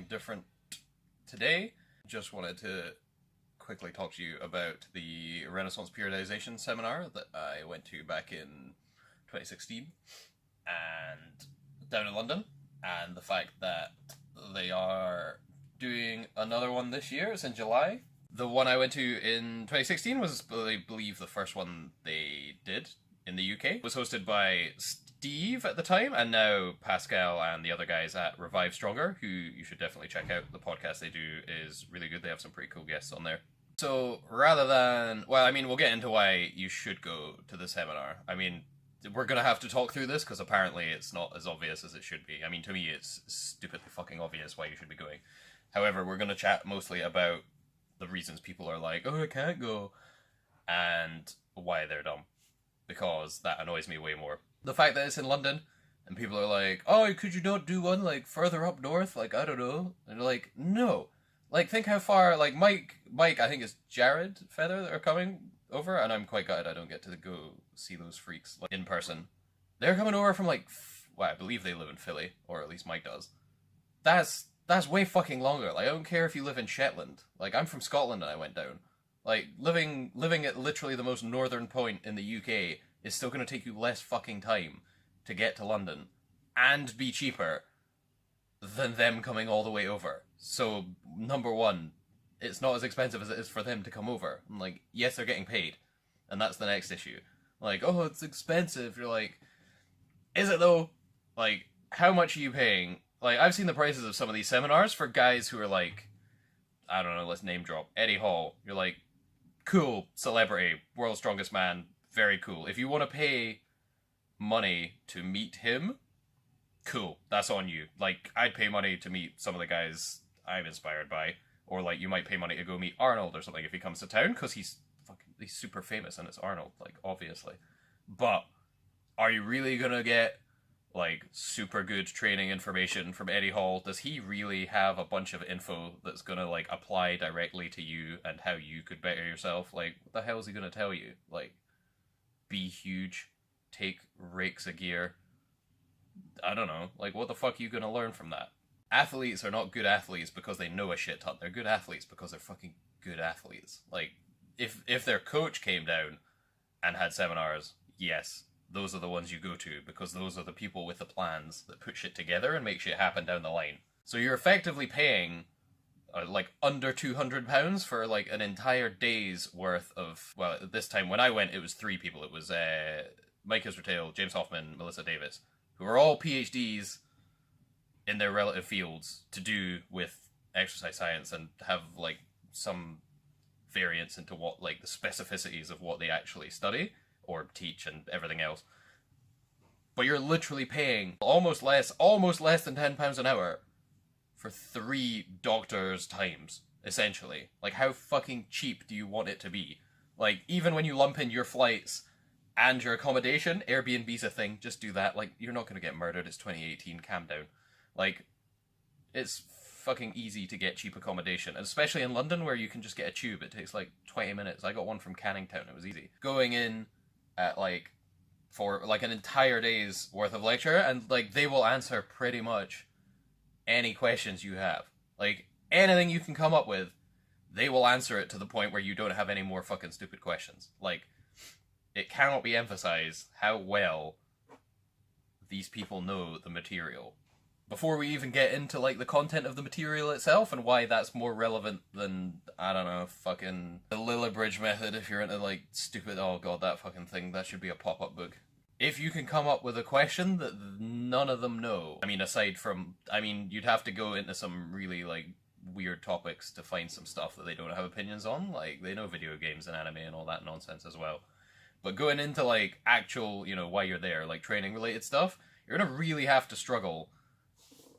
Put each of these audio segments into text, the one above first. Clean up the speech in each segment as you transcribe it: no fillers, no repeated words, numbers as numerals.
something different today. Just wanted to quickly talk to you about the Renaissance Periodization seminar that I went to back in 2016 and down in London, and the fact that they are doing another one this year. It's in July. The one I went to in 2016 was, I believe, the first one they did in the UK. It was hosted by Steve at the time, and now Pascal and the other guys at Revive Stronger, who you should definitely check out. The podcast they do is really good. They have some pretty cool guests on there. So rather than, well, I mean, we'll get into why you should go to the seminar. I mean, we're going to have to talk through this because apparently it's not as obvious as it should be. I mean, to me, it's stupidly fucking obvious why you should be going. However, we're going to chat mostly about the reasons people are like, oh, I can't go, and why they're dumb. Because that annoys me way more. The fact that it's in London, and people are like, oh, could you not do one, like, further up north? Like, I don't know. And they're like, no. Like, think how far, like, Mike, I think it's Jared Feather that are coming over, and I'm quite glad I don't get to go see those freaks, like, in person. They're coming over from, like, well, I believe they live in Philly, or at least Mike does. That's way fucking longer. Like, I don't care if you live in Shetland. Like, I'm from Scotland and I went down. Like, living at literally the most northern point in the UK is still going to take you less fucking time to get to London and be cheaper than them coming all the way over. So, number one, it's not as expensive as it is for them to come over. And, like, yes, they're getting paid. And that's the next issue. Like, oh, it's expensive. You're like, is it though? Like, how much are you paying? Like, I've seen the prices of some of these seminars for guys who are like, I don't know, let's name drop, Eddie Hall. You're like, cool, celebrity, world's strongest man, very cool. If you want to pay money to meet him, cool, that's on you. Like, I'd pay money to meet some of the guys I'm inspired by. Or, like, you might pay money to go meet Arnold or something if he comes to town, because he's super famous and it's Arnold, like, obviously. But, are you really gonna get, like, super good training information from Eddie Hall? Does he really have a bunch of info that's gonna, like, apply directly to you and how you could better yourself? Like, what the hell is he gonna tell you? Like, be huge, take rakes of gear. I don't know. Like, what the fuck are you gonna learn from that? Athletes are not good athletes because they know a shit ton. They're good athletes because they're fucking good athletes. Like, if their coach came down and had seminars, yes, those are the ones you go to, because those are the people with the plans that put shit together and make shit happen down the line. So you're effectively paying, like, under £200 for, like, an entire day's worth of, well, at this time, when I went, it was 3 people. It was Mike Israel, James Hoffman, Melissa Davis, who are all PhDs in their relative fields to do with exercise science and have, like, some variance into what, like, the specificities of what they actually study or teach and everything else. But you're literally paying almost less than £10 an hour for 3 doctors' times, essentially. Like, how fucking cheap do you want it to be? Like, even when you lump in your flights and your accommodation, Airbnb's a thing, just do that. Like, you're not gonna get murdered, it's 2018, calm down. Like, it's fucking easy to get cheap accommodation, and especially in London where you can just get a tube. It takes like 20 minutes. I got one from Canning Town, it was easy. Going in at, like, for, like, an entire day's worth of lecture, and, like, they will answer pretty much any questions you have. Like, anything you can come up with, they will answer it to the point where you don't have any more fucking stupid questions. Like, it cannot be emphasized how well these people know the material. Before we even get into, like, the content of the material itself and why that's more relevant than, I don't know, fucking the Lillibridge method, if you're into, like, stupid, oh god, that fucking thing, that should be a pop-up book. If you can come up with a question that none of them know, I mean, aside from, I mean, you'd have to go into some really, like, weird topics to find some stuff that they don't have opinions on. Like, they know video games and anime and all that nonsense as well. But going into, like, actual, you know, why you're there, like, training-related stuff, you're gonna really have to struggle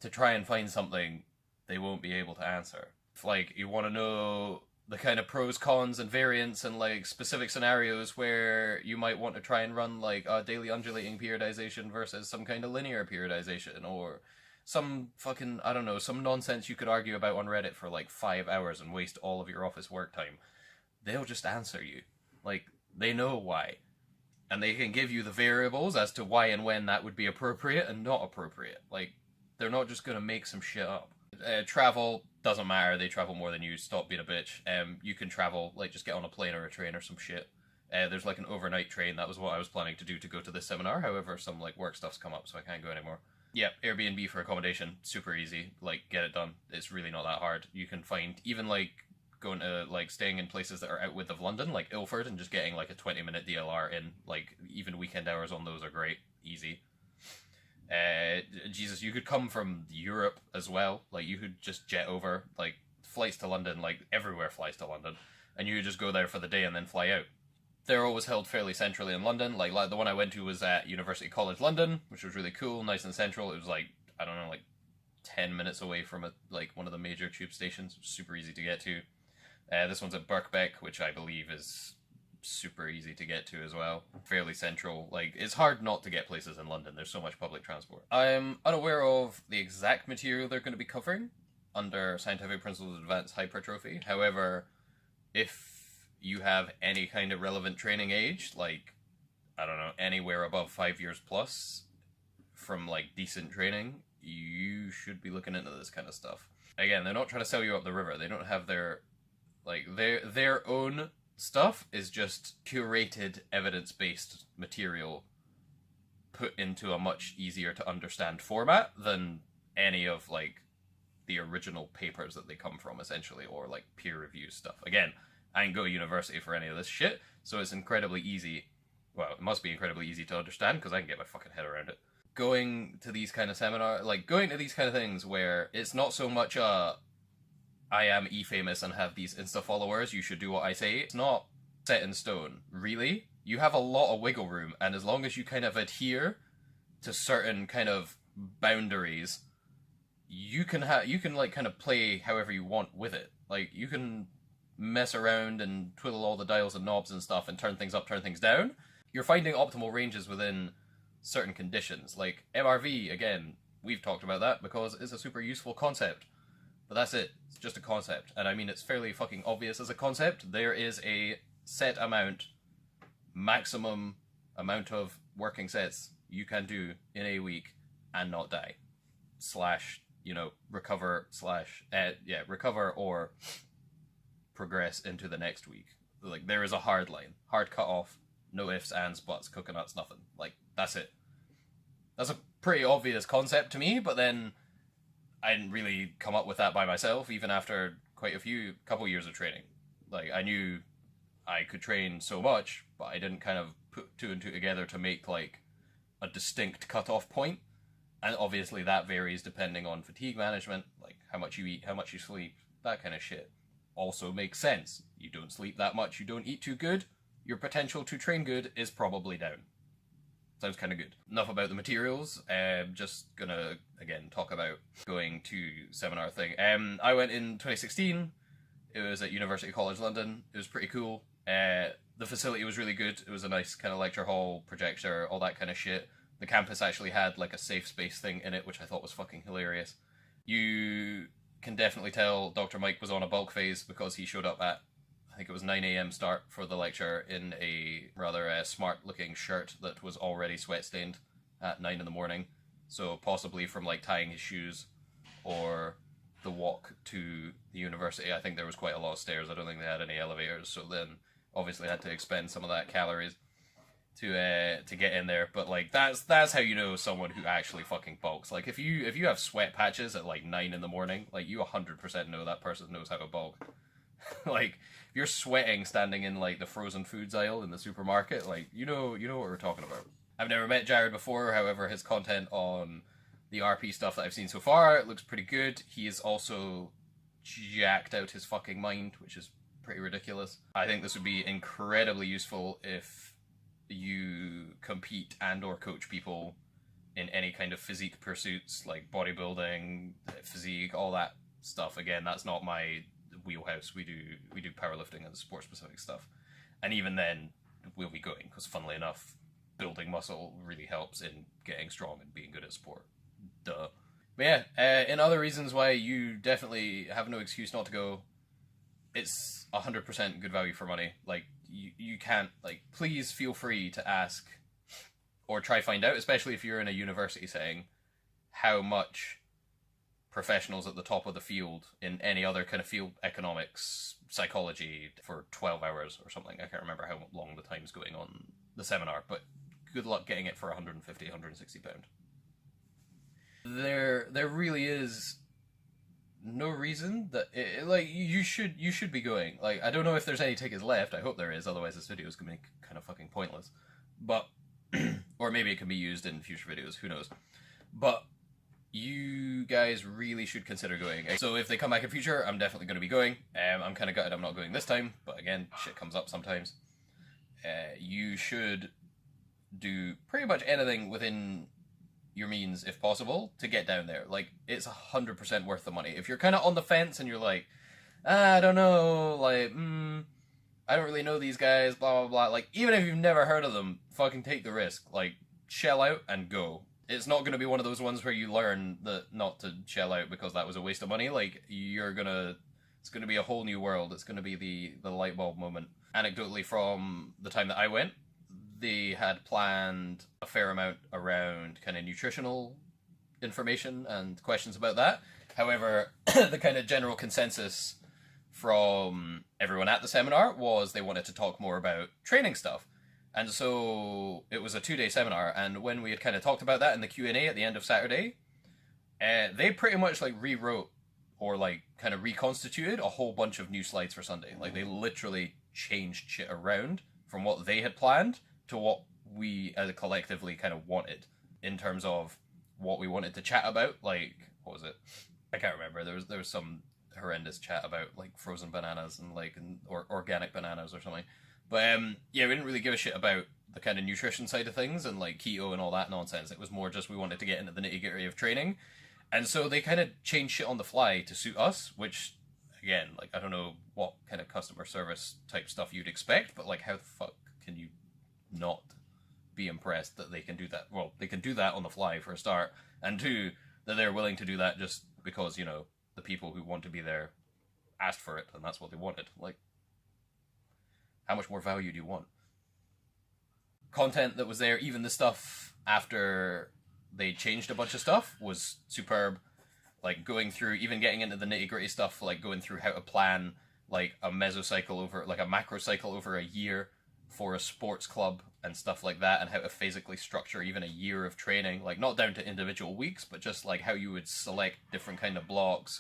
to try and find something they won't be able to answer. If, like, you want to know the kind of pros, cons, and variants and, like, specific scenarios where you might want to try and run, like, a daily undulating periodization versus some kind of linear periodization, or some fucking, I don't know, some nonsense you could argue about on Reddit for, like, 5 hours and waste all of your office work time, they'll just answer you. Like, they know why. And they can give you the variables as to why and when that would be appropriate and not appropriate. Like, they're not just going to make some shit up. Travel doesn't matter. They travel more than you. Stop being a bitch. You can travel, like, just get on a plane or a train or some shit. There's like an overnight train. That was what I was planning to do to go to this seminar. However, some like work stuff's come up, so I can't go anymore. Yeah, Airbnb for accommodation, super easy. Like, get it done. It's really not that hard. You can find, even like going to like staying in places that are outwith of London, like Ilford, and just getting like a 20-minute DLR in. Like, even weekend hours on those are great, easy. Jesus, you could come from Europe as well. Like, you could just jet over. Like, flights to London, like everywhere flies to London, and you could just go there for the day and then fly out. They're always held fairly centrally in London. Like the one I went to was at University College London, which was really cool, nice and central. It was like, I don't know, like 10 minutes away from like one of the major tube stations. Super easy to get to. This one's at Birkbeck, which I believe is super easy to get to as well. Fairly central. Like, it's hard not to get places in London. There's so much public transport. I'm unaware of the exact material they're going to be covering under Scientific Principles of Advanced Hypertrophy. However, if you have any kind of relevant training age, like, I don't know, anywhere above 5 years plus from like decent training, you should be looking into this kind of stuff. Again, they're not trying to sell you up the river. They don't have their own stuff is just curated evidence-based material put into a much easier to understand format than any of like the original papers that they come from, essentially, or like peer review stuff. Again, I didn't go to university for any of this shit, so it's incredibly easy. Well, it must be incredibly easy to understand, because I can get my fucking head around it. Going to these kind of seminars, like, going to these kind of things where it's not so much I am e-famous and have these Insta followers, you should do what I say. It's not set in stone, really. You have a lot of wiggle room, and as long as you kind of adhere to certain kind of boundaries, you can like kind of play however you want with it. Like, you can mess around and twiddle all the dials and knobs and stuff and turn things up, turn things down. You're finding optimal ranges within certain conditions. Like MRV, again, we've talked about that because it's a super useful concept. But that's it. It's just a concept. And I mean, it's fairly fucking obvious as a concept. There is a set amount, maximum amount of working sets you can do in a week and not die. Slash, recover or progress into the next week. Like, there is a hard line. Hard cut off. No ifs, ands, buts, coconuts, nothing. Like, that's it. That's a pretty obvious concept to me, but then I didn't really come up with that by myself, even after quite a couple years of training. Like, I knew I could train so much, but I didn't kind of put two and two together to make, like, a distinct cut-off point. And obviously that varies depending on fatigue management, like how much you eat, how much you sleep, that kind of shit. Also makes sense. You don't sleep that much, you don't eat too good, your potential to train good is probably down. Sounds kind of good. Enough about the materials. Just gonna, again, talk about going to seminar thing. I went in 2016. It was at University College London. It was pretty cool. The facility was really good. It was a nice kind of lecture hall, projector, all that kind of shit. The campus actually had like a safe space thing in it, which I thought was fucking hilarious. You can definitely tell Dr. Mike was on a bulk phase because he showed up at, I think it was 9 a.m. start for the lecture in a rather smart-looking shirt that was already sweat-stained at 9 in the morning. So possibly from like tying his shoes or the walk to the university. I think there was quite a lot of stairs. I don't think they had any elevators. So then obviously had to expend some of that calories to get in there. But like that's how you know someone who actually fucking bulks. Like if you have sweat patches at like 9 in the morning, like you 100% know that person knows how to bulk. Like if you're sweating standing in like the frozen foods aisle in the supermarket, like you know what we're talking about. I've never met Jared before, however his content on the RP stuff that I've seen so far, it looks pretty good. He is also jacked out his fucking mind, which is pretty ridiculous. I think this would be incredibly useful if you compete and or coach people in any kind of physique pursuits, like bodybuilding, physique, all that stuff. Again, that's not my wheelhouse. We do powerlifting and sport specific stuff, and even then we'll be going, because funnily enough, building muscle really helps in getting strong and being good at sport. Duh. But yeah, in other reasons why you definitely have no excuse not to go, it's 100% good value for money. Like, you can't, like, please feel free to ask or try find out, especially if you're in a university setting, how much professionals at the top of the field in any other kind of field, economics, psychology, for 12 hours or something. I can't remember how long the time's going on the seminar, but good luck getting it for 150, 160 pound. There really is no reason that like you should be going. Like, I don't know if there's any tickets left. I hope there is, otherwise this video is gonna be kind of fucking pointless. But or maybe it can be used in future videos, who knows. But you guys really should consider going. So if they come back in future, I'm definitely going to be going. I'm kind of gutted I'm not going this time, but again, shit comes up sometimes. You should do pretty much anything within your means, if possible, to get down there. Like, it's 100% worth the money. If you're kind of on the fence and you're like, I don't know, like, I don't really know these guys, blah, blah, blah. Like, even if you've never heard of them, fucking take the risk. Like, shell out and go. It's not going to be one of those ones where you learn that not to shell out because that was a waste of money. Like, it's going to be a whole new world. It's going to be the light bulb moment. Anecdotally, from the time that I went, they had planned a fair amount around kind of nutritional information and questions about that. However, the kind of general consensus from everyone at the seminar was they wanted to talk more about training stuff. And so it was a 2-day seminar, and when we had kind of talked about that in the Q&A at the end of Saturday, they pretty much like rewrote or like kind of reconstituted a whole bunch of new slides for Sunday. Like, they literally changed shit around from what they had planned to what we as a collectively kind of wanted in terms of what we wanted to chat about. Like, what was it? I can't remember. There was some horrendous chat about like frozen bananas and like or organic bananas or something. But yeah, we didn't really give a shit about the kind of nutrition side of things and like keto and all that nonsense. It was more just we wanted to get into the nitty-gritty of training. And so they kind of changed shit on the fly to suit us, which, again, like, I don't know what kind of customer service type stuff you'd expect, but like, how the fuck can you not be impressed that they can do that? Well, they can do that on the fly for a start, and two, that they're willing to do that just because, you know, the people who want to be there asked for it and that's what they wanted. Like, how much more value do you want? Content that was there, even the stuff after they changed a bunch of stuff, was superb. Like, going through, even getting into the nitty-gritty stuff, like going through how to plan like a mesocycle over, like a macrocycle over a year for a sports club and stuff like that, and how to physically structure even a year of training, like not down to individual weeks, but just like how you would select different kind of blocks,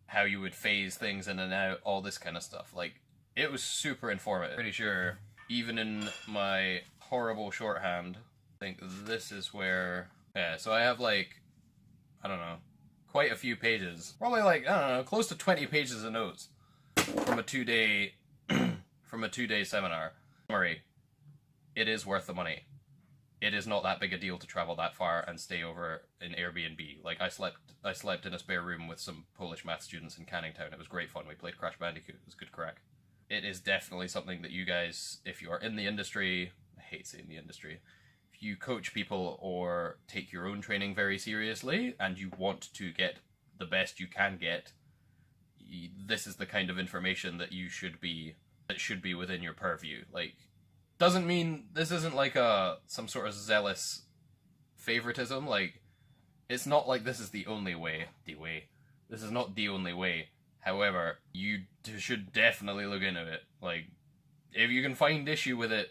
how you would phase things in and out, all this kind of stuff. Like, it was super informative. Pretty sure, even in my horrible shorthand, I think this is where, yeah, so I have like, I don't know, quite a few pages. Probably like, I don't know, close to 20 pages of notes from a 2-day, from a 2-day seminar. Summary, it is worth the money. It is not that big a deal to travel that far and stay over in Airbnb. Like, I slept in a spare room with some Polish math students in Canning Town. It was great fun. We played Crash Bandicoot. It was good crack. It is definitely something that you guys, if you are in the industry, I hate saying the industry, if you coach people or take your own training very seriously and you want to get the best you can get, this is the kind of information that should be within your purview. Like, doesn't mean this isn't like some sort of zealous favoritism. Like, it's not like this is the only way. This is not the only way. However, you should definitely look into it. Like, if you can find issue with it,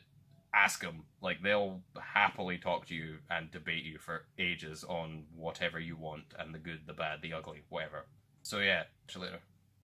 ask them. Like, they'll happily talk to you and debate you for ages on whatever you want, and the good, the bad, the ugly, whatever. So yeah, see you later.